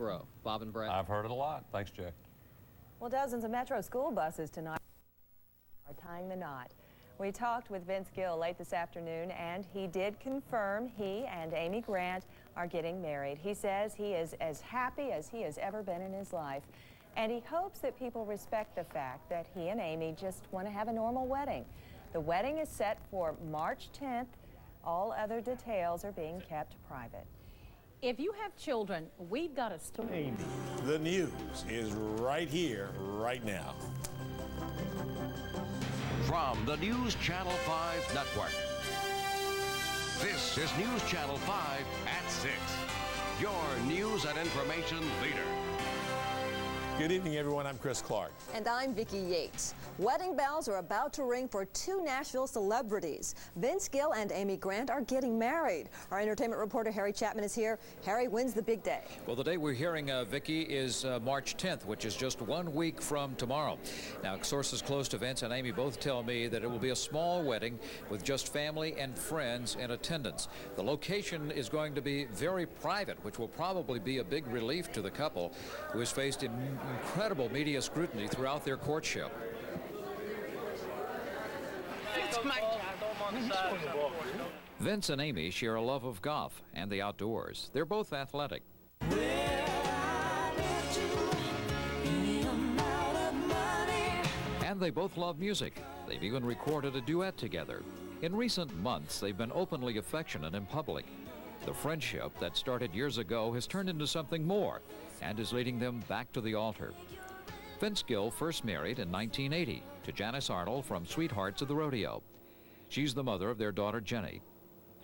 Metro. Bob and Brett. I've heard it a lot. Thanks, Jay. Well, dozens of Metro school buses tonight are tying the knot. We talked with Vince Gill late this afternoon, and he did confirm he and Amy Grant are getting married. He says he is as happy as he has ever been in his life, and he hopes that people respect the fact that he and Amy just want to have a normal wedding. The wedding is set for March 10th. All other details are being kept private. If you have children, we've got a story. The news is right here, right now. From the News Channel 5 Network, this is News Channel 5 at 6, your news and information leader. Good evening, everyone. I'm Chris Clark. And I'm Vicki Yates. Wedding bells are about to ring for two Nashville celebrities. Vince Gill and Amy Grant are getting married. Our entertainment reporter Harry Chapman is here. Harry, when's the big day? Well, the day we're hearing, Vicki, is March 10th, which is just 1 week from tomorrow. Now, sources close to Vince and Amy both tell me that it will be a small wedding with just family and friends in attendance. The location is going to be very private, which will probably be a big relief to the couple, who has faced incredible media scrutiny throughout their courtship. Vince and Amy share a love of golf and the outdoors. They're both athletic. And they both love music. They've even recorded a duet together. In recent months, they've been openly affectionate in public. The friendship that started years ago has turned into something more and is leading them back to the altar. Vince Gill first married in 1980 to Janice Arnold from Sweethearts of the Rodeo. She's the mother of their daughter, Jenny.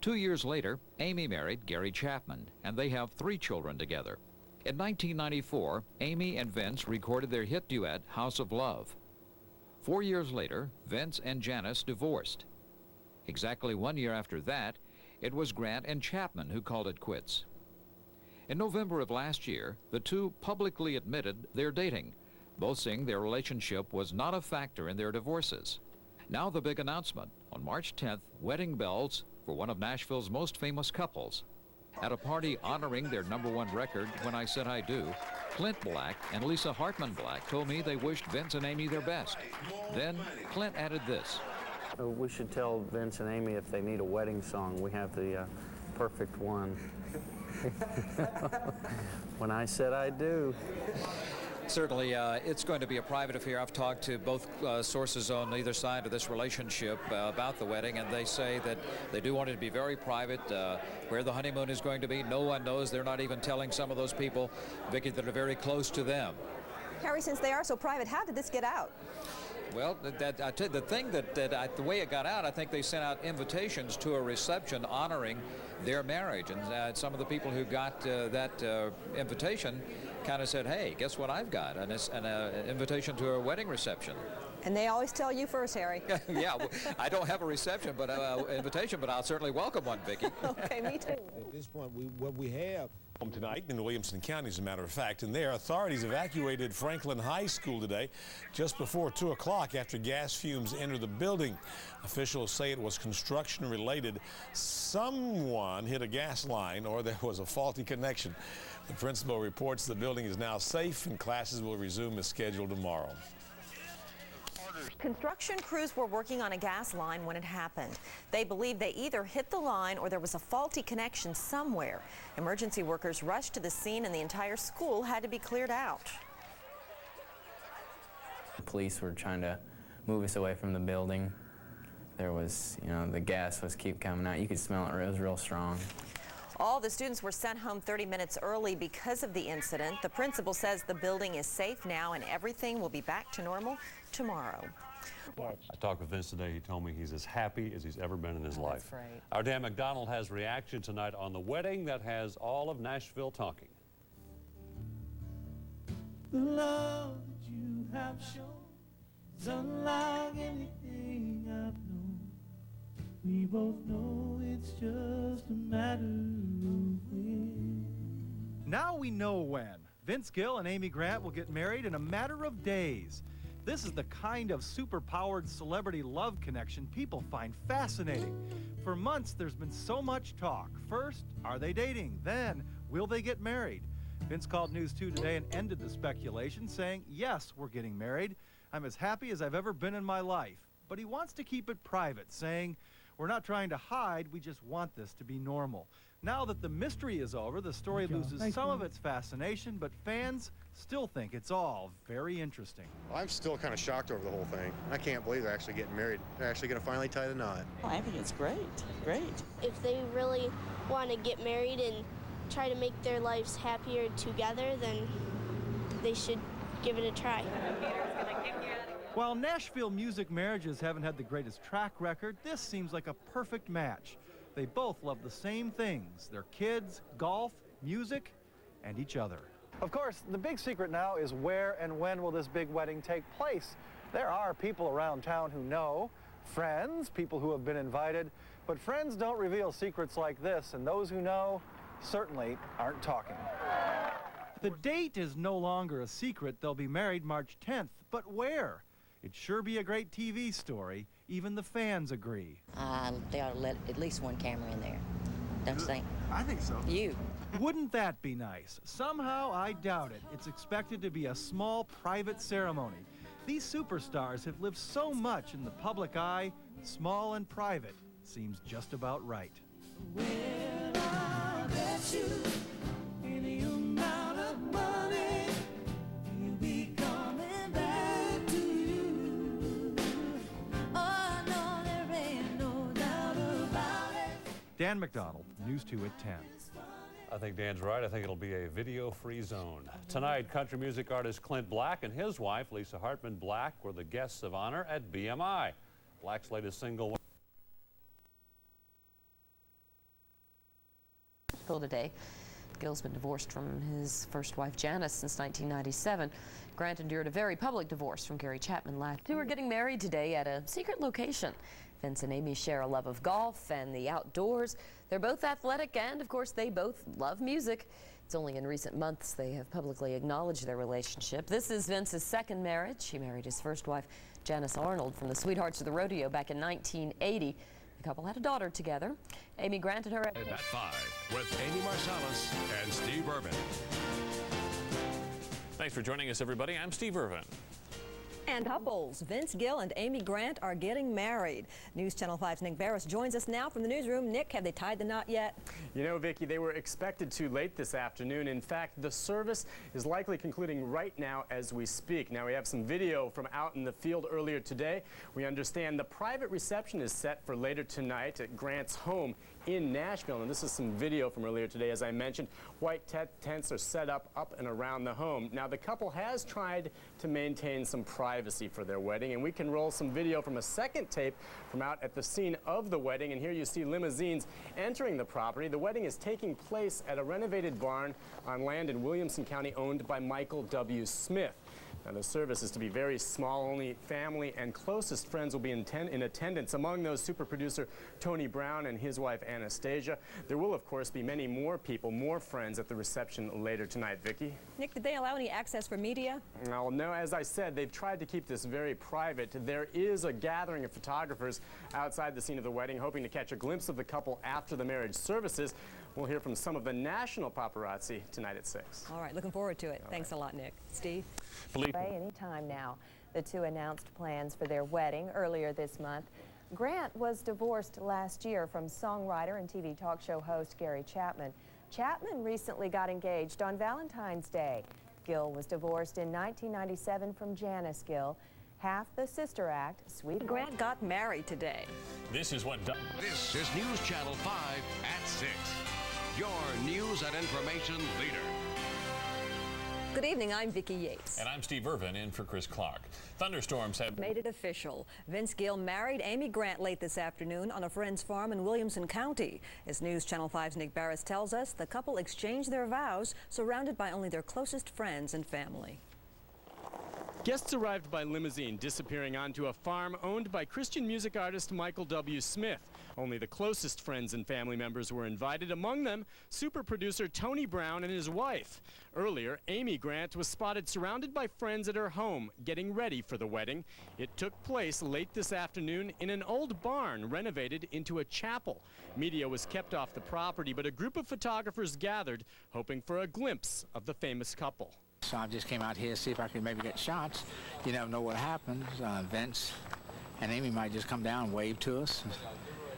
2 years later, Amy married Gary Chapman, and they have 3 children together. In 1994, Amy and Vince recorded their hit duet, House of Love. 4 years later, Vince and Janice divorced. Exactly 1 year after that, it was Grant and Chapman who called it quits. In November of last year, the two publicly admitted they're dating, both saying their relationship was not a factor in their divorces. Now the big announcement. On March 10th, wedding bells for one of Nashville's most famous couples. At a party honoring their #1 record, When I Said I Do, Clint Black and Lisa Hartman Black told me they wished Vince and Amy their best. Then Clint added this. We should tell Vince and Amy if they need a wedding song, we have the perfect one. When I Said I Do. Certainly, it's going to be a private affair. I've talked to both sources on either side of this relationship about the wedding, and they say that they do want it to be very private. Where the honeymoon is going to be, no one knows. They're not even telling some of those people, Vicki, that are very close to them. Harry, since they are so private, how did this get out? Well, the thing the way it got out, I think they sent out invitations to a reception honoring their marriage, and some of the people who got that invitation kind of said, hey, guess what I've got? And it's an invitation to a wedding reception. And they always tell you first, Harry. Yeah, well, I don't have a reception, but invitation, but I'll certainly welcome one, Vicki. Okay, me too. At this point, what we have tonight in Williamson County, as a matter of fact, and there, authorities evacuated Franklin High School today just before 2 o'clock after gas fumes entered the building. Officials say it was construction related. Someone hit a gas line or there was a faulty connection. The principal reports the building is now safe and classes will resume as scheduled tomorrow. Construction crews were working on a gas line when it happened. They believe they either hit the line or there was a faulty connection somewhere. Emergency workers rushed to the scene and the entire school had to be cleared out. The police were trying to move us away from the building. There was, the gas was keep coming out. You could smell it. It was real strong. All the students were sent home 30 minutes early because of the incident. The principal says the building is safe now and everything will be back to normal tomorrow. I talked with Vince today. He told me he's as happy as he's ever been in his life. That's right. Our Dan McDonald has reaction tonight on the wedding that has all of Nashville talking. The love that you have shown is unlike anything I've known. We both know it's just a matter of when. Now we know when. Vince Gill and Amy Grant will get married in a matter of days. This is the kind of super-powered celebrity love connection people find fascinating. For months, there's been so much talk. First, are they dating? Then, will they get married? Vince called News 2 today and ended the speculation, saying, yes, we're getting married. I'm as happy as I've ever been in my life. But he wants to keep it private, saying, we're not trying to hide, we just want this to be normal. Now that the mystery is over, the story loses some of its fascination, but fans still think it's all very interesting. I'm still kind of shocked over the whole thing. I can't believe they're actually getting married. They're actually going to finally tie the knot. I think it's great, great. If they really want to get married and try to make their lives happier together, then they should give it a try. While Nashville music marriages haven't had the greatest track record, this seems like a perfect match. They both love the same things, their kids, golf, music, and each other. Of course, the big secret now is where and when will this big wedding take place. There are people around town who know, friends, people who have been invited, but friends don't reveal secrets like this, and those who know certainly aren't talking. The date is no longer a secret. They'll be married March 10th, but where? It'd sure be a great TV story. Even the fans agree. They ought to let at least one camera in there. Don't you think? I think so. You. Wouldn't that be nice? Somehow, I doubt it. It's expected to be a small, private ceremony. These superstars have lived so much in the public eye, small and private seems just about right. Well, I bet you any amount of money you'll be coming back to you. Oh, no, there ain't no doubt about it. Dan McDonald, News 2 at 10. I think Dan's right. I think it'll be a video-free zone. Tonight, country music artist Clint Black and his wife, Lisa Hartman Black, were the guests of honor at BMI. Black's latest single... Today. Gil's been divorced from his first wife, Janice, since 1997. Grant endured a very public divorce from Gary Chapman last. Two are getting married today at a secret location. Vince and Amy share a love of golf and the outdoors. They're both athletic and, of course, they both love music. It's only in recent months they have publicly acknowledged their relationship. This is Vince's second marriage. He married his first wife, Janice Arnold, from the Sweethearts of the Rodeo back in 1980. The couple had a daughter together. Amy Grant and her... At 5 with Amy Marsalis and Steve Irvin. Thanks for joining us, everybody. I'm Steve Irvin. And couples, Vince Gill and Amy Grant are getting married. News Channel 5's Nick Barris joins us now from the newsroom. Nick, have they tied the knot yet? You know, Vicki, they were expected to late this afternoon. In fact, the service is likely concluding right now as we speak. Now, we have some video from out in the field earlier today. We understand the private reception is set for later tonight at Grant's home in Nashville. And this is some video from earlier today. As I mentioned, white tents are set up and around the home. Now, the couple has tried to maintain some privacy for their wedding, and we can roll some video from a second tape from out at the scene of the wedding. And here you see limousines entering the property. The wedding is taking place at a renovated barn on land in Williamson County owned by Michael W. Smith. Now, the service is to be very small. Only family and closest friends will be in attendance. Among those, super producer Tony Brown and his wife Anastasia. There will, of course, be many more people, more friends at the reception later tonight. Vicki? Nick, did they allow any access for media? Well, no, as I said, they've tried to keep this very private. There is a gathering of photographers outside the scene of the wedding, hoping to catch a glimpse of the couple after the marriage services. We'll hear from some of the national paparazzi tonight at 6. All right, looking forward to it. Thanks a lot, Nick. Steve? Any time now. The two announced plans for their wedding earlier this month. Grant was divorced last year from songwriter and TV talk show host Gary Chapman. Chapman recently got engaged on Valentine's Day. Gill was divorced in 1997 from Janice Gill. Half the sister act, Sweet Grant got married today. This is This is News Channel 5 at 6. Your news and information leader. Good evening, I'm Vicki Yates. And I'm Steve Irvin, in for Chris Clark. Thunderstorms have made it official. Vince Gill married Amy Grant late this afternoon on a friend's farm in Williamson County. As News Channel 5's Nick Barris tells us, the couple exchanged their vows surrounded by only their closest friends and family. Guests arrived by limousine, disappearing onto a farm owned by Christian music artist Michael W. Smith. Only the closest friends and family members were invited, among them super producer Tony Brown and his wife. Earlier, Amy Grant was spotted surrounded by friends at her home, getting ready for the wedding. It took place late this afternoon in an old barn renovated into a chapel. Media was kept off the property, but a group of photographers gathered, hoping for a glimpse of the famous couple. So I just came out here to see if I could maybe get shots. You never know what happens. Vince and Amy might just come down and wave to us.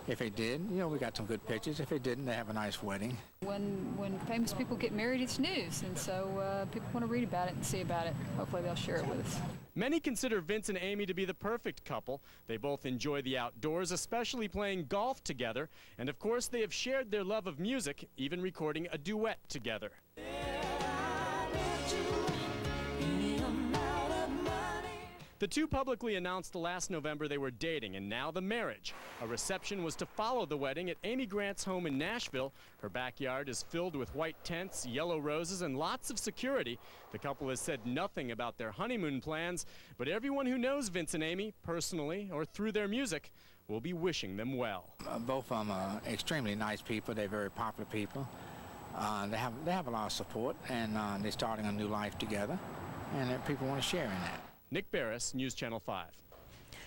If they did, you know, we got some good pictures. If they didn't, they have a nice wedding. When famous people get married, it's news, and so people want to read about it and see about it. Hopefully they'll share it with us. Many consider Vince and Amy to be the perfect couple. They both enjoy the outdoors, especially playing golf together. And of course, they have shared their love of music, even recording a duet together. The two publicly announced last November they were dating, and now the marriage. A reception was to follow the wedding at Amy Grant's home in Nashville. Her backyard is filled with white tents, yellow roses, and lots of security. The couple has said nothing about their honeymoon plans, but everyone who knows Vince and Amy, personally or through their music, will be wishing them well. Both of them are extremely nice people. They're very popular people. They have a lot of support, and they're starting a new life together, and people want to share in that. Nick Barris, News Channel 5.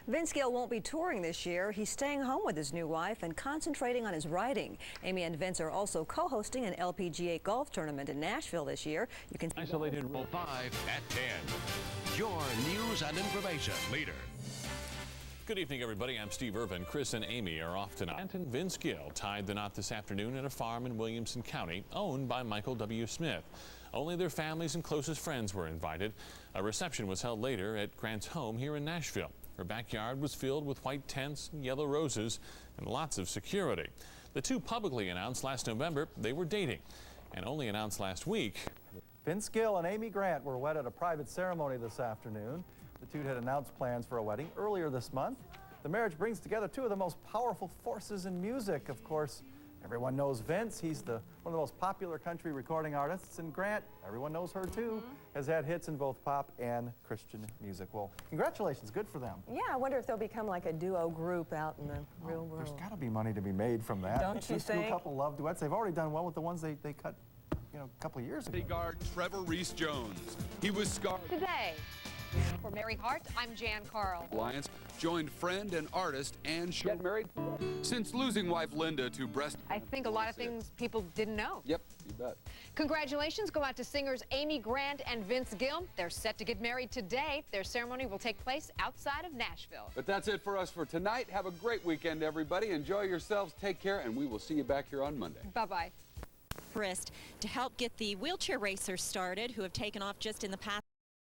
Vince Gill won't be touring this year. He's staying home with his new wife and concentrating on his writing. Amy and Vince are also co-hosting an LPGA golf tournament in Nashville this year. You can Isolated 5 at 10. Your news and information leader. Good evening, everybody. I'm Steve Irvin. Chris and Amy are off tonight. And Vince Gill tied the knot this afternoon at a farm in Williamson County owned by Michael W. Smith. Only their families and closest friends were invited. A reception was held later at Grant's home here in Nashville. Her backyard was filled with white tents and yellow roses and lots of security. The two publicly announced last November they were dating, and only announced last week. Vince Gill and Amy Grant were wed at a private ceremony this afternoon. The two had announced plans for a wedding earlier this month. The marriage brings together two of the most powerful forces in music. Of course, everyone knows Vince. He's one of the most popular country recording artists. And Grant, everyone knows her too, has had hits in both pop and Christian music. Well, congratulations. Good for them. Yeah, I wonder if they'll become like a duo group out in the real world. There's got to be money to be made from that. Don't you This think? new couple love duets. They've already done well with the ones they cut, you know, a couple of years ago. Guard Trevor Reese Jones. He was scarred. Today, for Mary Hart, I'm Jan Carl. Alliance joined friend and artist Ann Get married since losing wife Linda to breast. I think a lot of things people didn't know. Yep, you bet. Congratulations go out to singers Amy Grant and Vince Gill. They're set to get married today. Their ceremony will take place outside of Nashville. But that's it for us for tonight. Have a great weekend, everybody. Enjoy yourselves. Take care, and we will see you back here on Monday. Bye-bye. To help get the wheelchair racers started who have taken off just in the past